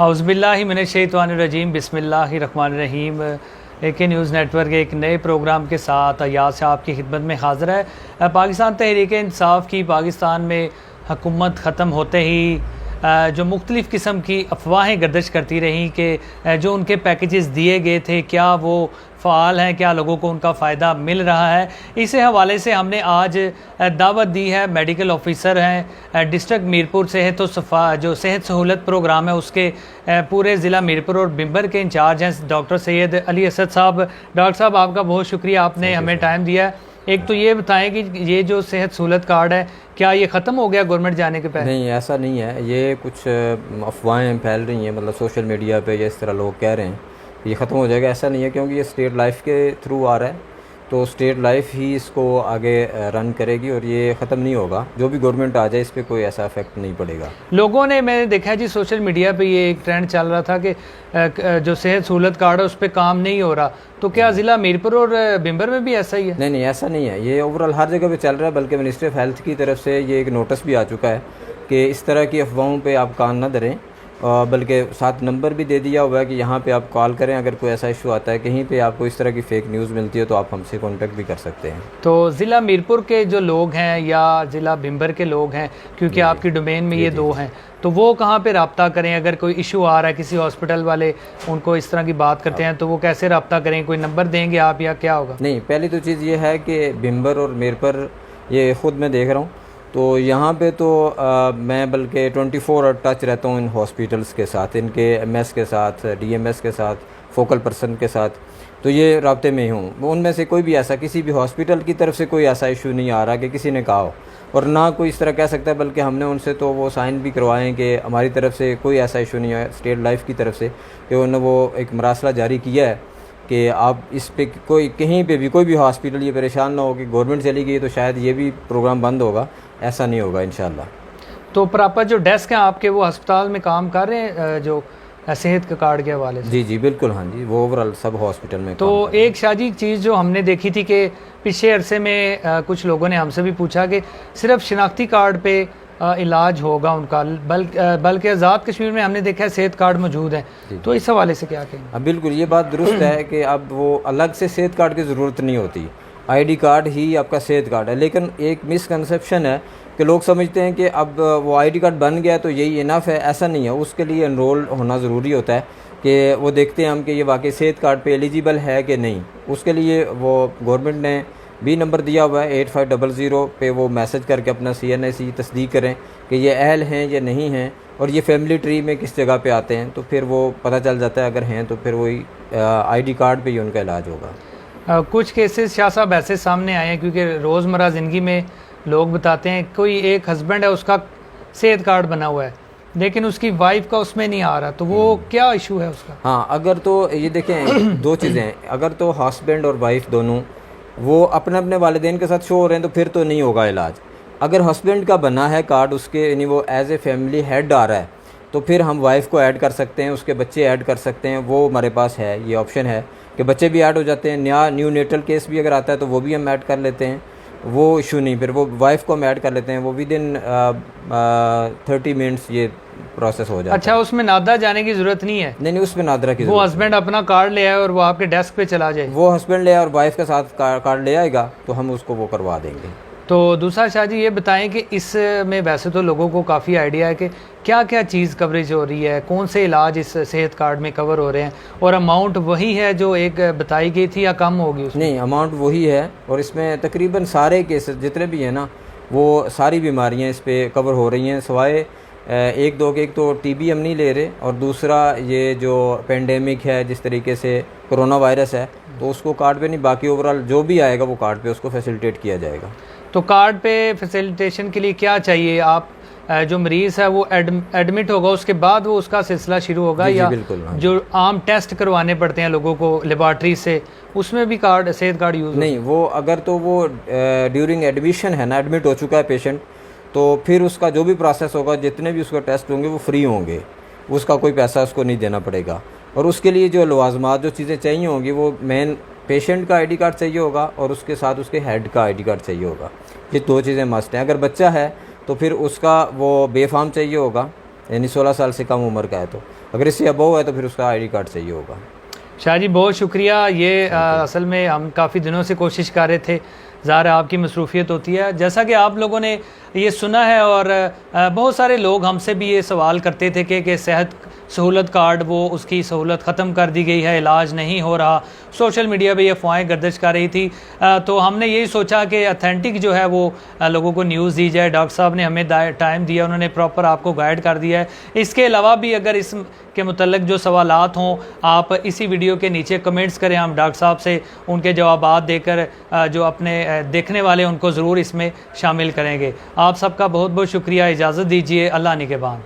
औज़ुबिल्लाहि मिनश्शैतानिर्रजीम बिस्मिल्लाहिर्रहमानिर्रहीम। AK news network के एक नए प्रोग्राम के साथ अयाज से आपकी खिदमत में हाज़िर है। पाकिस्तान तहरीक इंसाफ की पाकिस्तान में हुकूमत ख़त्म होते ही जो मुख्तलिफ़ किस्म की अफवाहें गर्दिश करती रहीं कि जो उनके पैकेजेस दिए गए थे क्या वो फ़ाल हैं, क्या लोगों को उनका फ़ायदा मिल रहा है। इसी हवाले से हमने आज दावत दी है। मेडिकल ऑफिसर हैं डिस्ट्रिक्ट मीरपुर सेहत जो सेहत सहूलत प्रोग्राम है उसके पूरे ज़िला मीरपुर और बिम्बर के इंचार्ज हैं डॉक्टर सैयद अली असद साहब। डॉक्टर साहब, आपका बहुत शुक्रिया, आपने हमें टाइम दिया। एक तो ये बताएं कि ये जो सेहत सहूलत कार्ड है क्या ये ख़त्म हो गया गवर्नमेंट जाने के पहले? नहीं, ऐसा नहीं है। ये कुछ अफवाहें फैल रही हैं, मतलब सोशल मीडिया पे या इस तरह लोग कह रहे हैं ये ख़त्म हो जाएगा। ऐसा नहीं है, क्योंकि ये स्टेट लाइफ के थ्रू आ रहा है, तो स्टेट लाइफ ही इसको आगे रन करेगी और ये ख़त्म नहीं होगा। जो भी गवर्नमेंट आ जाए इस पर कोई ऐसा इफेक्ट नहीं पड़ेगा। लोगों ने, मैंने देखा जी सोशल मीडिया पे ये एक ट्रेंड चल रहा था कि जो सेहत सहूलत कार्ड है उस पर काम नहीं हो रहा, तो क्या ज़िला मीरपुर और बिम्बर में भी ऐसा ही है? नहीं, ऐसा नहीं है। ये ओवरऑल हर जगह पे चल रहा है, बल्कि मिनिस्ट्री ऑफ हेल्थ की तरफ से ये एक नोटिस भी आ चुका है कि इस तरह की अफवाहों पे आप कान न धरें, बल्कि साथ नंबर भी दे दिया हुआ है कि यहाँ पे आप कॉल करें। अगर कोई ऐसा इशू आता है, कहीं पे आपको इस तरह की फ़ेक न्यूज़ मिलती है, तो आप हमसे कांटेक्ट भी कर सकते हैं। तो ज़िला मीरपुर के जो लोग हैं या ज़िला बिम्बर के लोग हैं, क्योंकि आपकी डोमेन में ये दो हैं, तो वो कहाँ पे रब्ता करें? अगर कोई इशू आ रहा है, किसी हॉस्पिटल वाले उनको इस तरह की बात करते हैं, तो वो कैसे रब्ता करें? कोई नंबर देंगे आप या क्या होगा? नहीं, पहली तो चीज़ ये है कि बिम्बर और मीरपुर ये ख़ुद मैं देख रहा हूँ, तो यहाँ पे तो मैं बल्कि 24 टच रहता हूँ इन हॉस्पिटल्स के साथ, इनके MS के साथ, DMS के साथ, फोकल पर्सन के साथ, तो ये राब्ते में ही हूँ। उनमें से कोई भी ऐसा किसी भी हॉस्पिटल की तरफ से कोई ऐसा इशू नहीं आ रहा कि किसी ने कहा हो, और ना कोई इस तरह कह सकता है। बल्कि हमने उनसे तो वो साइन भी करवाएं कि हमारी तरफ से कोई ऐसा इशू नहीं है, स्टेट लाइफ की तरफ से, कि उन्होंने वो एक मरासला जारी किया है कि आप इस पे कोई कहीं पे भी कोई भी हॉस्पिटल ये परेशान ना हो कि गवर्नमेंट चली गई तो शायद ये भी प्रोग्राम बंद होगा। ऐसा नहीं होगा इंशाल्लाह। तो प्रॉपर जो डेस्क हैं आपके वो अस्पताल में काम कर रहे हैं जो सेहत के कार्ड के हवाले से? जी बिल्कुल, हाँ जी, वो ओवरऑल सब हॉस्पिटल में। तो एक शाजी चीज़ जो हमने देखी थी कि पिछले अरसे में कुछ लोगों ने हमसे भी पूछा कि सिर्फ शिनाख्ती कार्ड पे इलाज होगा उनका, बल्कि आज़ाद कश्मीर में हमने देखा है सेहत कार्ड मौजूद है, तो इस हवाले से क्या कहेंगे? अब बिल्कुल ये बात दुरुस्त है कि अब वो अलग से सेहत कार्ड की ज़रूरत नहीं होती, ID कार्ड ही आपका सेहत कार्ड है। लेकिन एक मिसकंसेप्शन है कि लोग समझते हैं कि अब वो ID कार्ड बन गया तो यही इनफ है। ऐसा नहीं है, उसके लिए एनरोल होना ज़रूरी होता है कि वो देखते हैं हम कि ये वाकई सेहत कार्ड पे एलिजिबल है कि नहीं। उसके लिए वो गवर्नमेंट ने भी नंबर दिया हुआ है 8500 पे, वो मैसेज करके अपना CNIC तस्दीक करें कि ये अहल हैं या नहीं हैं, और ये फैमिली ट्री में किस जगह पे आते हैं, तो फिर वो पता चल जाता है। अगर हैं तो फिर वही ID कार्ड पे ही उनका इलाज होगा। कुछ केसेस शाह साहब ऐसे सामने आए हैं, क्योंकि रोज़मर्रा ज़िंदगी में लोग बताते हैं कोई एक हस्बैंड है उसका सेहत कार्ड बना हुआ है लेकिन उसकी वाइफ का उसमें नहीं आ रहा, तो वो क्या इशू है उसका? हाँ, अगर तो ये देखें दो चीज़ें हैं। अगर तो हस्बैंड और वाइफ दोनों वो अपने अपने वालिदैन के साथ शो हो रहे हैं तो फिर तो नहीं होगा इलाज। अगर हस्बैंड का बना है कार्ड, उसके यानी वो एज ए फैमिली हेड आ रहा है, तो फिर हम वाइफ को ऐड कर सकते हैं, उसके बच्चे ऐड कर सकते हैं। वो हमारे पास है, ये ऑप्शन है कि बच्चे भी ऐड हो जाते हैं। न्यू नेटल केस भी अगर आता है तो वो भी हम ऐड कर लेते हैं, वो इशू नहीं। फिर वो वाइफ को हम ऐड कर लेते हैं, वो विद इन 30 मिनट्स ये प्रोसेस हो जाता है। अच्छा, उसमें नादरा जाने की जरूरत नहीं है? नहीं, उसमें नादरा की, वो हस्बैंड अपना कार्ड ले आए और वो आपके डेस्क पे चला जाए? वो हस्बैंड ले आए और वाइफ के साथ कार्ड ले आएगा तो हम उसको वो करवा देंगे। तो दूसरा शाहजी ये बताएं कि इसमें वैसे तो लोगों को काफ़ी आइडिया है कि क्या क्या चीज़ कवरेज हो रही है, कौन से इलाज इस सेहत कार्ड में कवर हो रहे हैं, और अमाउंट वही है जो एक बताई गई थी या कम होगी उसमें? नहीं, अमाउंट वही है, और इसमें तकरीबन सारे केसेस जितने भी हैं ना, वो सारी बीमारियां इस पे कवर हो रही हैं, सिवाय एक तो TB हम नहीं ले रहे, और दूसरा ये जो पेंडेमिक है जिस तरीके से कोरोना वायरस है, तो उसको कार्ड पे नहीं, बाकी ओवरऑल जो भी आएगा वो कार्ड पे उसको फैसिलिटेट किया जाएगा। तो कार्ड पे फैसिलिटेशन के लिए क्या चाहिए? आप जो मरीज़ है वो एडमिट होगा, उसके बाद वो उसका सिलसिला शुरू होगा, या बिल्कुल, हाँ। जो आम टेस्ट करवाने पड़ते हैं लोगों को लेबॉर्ट्री से, उसमें भी कार्ड सेहत कार्ड यूज़ नहीं? वो अगर तो वो ड्यूरिंग एडमिशन है ना, एडमिट हो चुका है पेशेंट, तो फिर उसका जो भी प्रोसेस होगा, जितने भी उसका टेस्ट होंगे वो फ्री होंगे, उसका कोई पैसा उसको नहीं देना पड़ेगा। और उसके लिए जो लवाजमात जो चीज़ें चाहिए होंगी, वो मेन पेशेंट का ID कार्ड चाहिए होगा और उसके साथ उसके हेड का ID कार्ड चाहिए होगा। ये दो चीज़ें मस्ट हैं। अगर बच्चा है तो फिर उसका वो बेफाम चाहिए होगा, यानी 16 साल से कम उम्र का है। तो अगर इससे अबव है तो फिर उसका ID कार्ड चाहिए होगा। शाह जी बहुत शुक्रिया। ये असल में हम काफ़ी दिनों से कोशिश कर रहे थे, ज़ाहिर है आपकी मसरूफ़ियत होती है। जैसा कि आप लोगों ने ये सुना है और बहुत सारे लोग हमसे भी ये सवाल करते थे कि सेहत सहूलत कार्ड वो उसकी सहूलत ख़त्म कर दी गई है, इलाज नहीं हो रहा। सोशल मीडिया पे ये अफवाहें गर्दिश कर रही थी। तो हमने यही सोचा कि अथेंटिक जो है वो लोगों को न्यूज़ दी जाए। डॉक्टर साहब ने हमें टाइम दिया, उन्होंने प्रॉपर आपको गाइड कर दिया है। इसके अलावा भी अगर इस के मुतल्लिक़ जो सवालात हों आप इसी वीडियो के नीचे कमेंट्स करें, हम डॉक्टर साहब से उनके जवाबात देकर जो अपने देखने वाले उनको ज़रूर इसमें शामिल करेंगे। आप सबका बहुत बहुत शुक्रिया। इजाज़त दीजिए। अल्लाह निगहबान।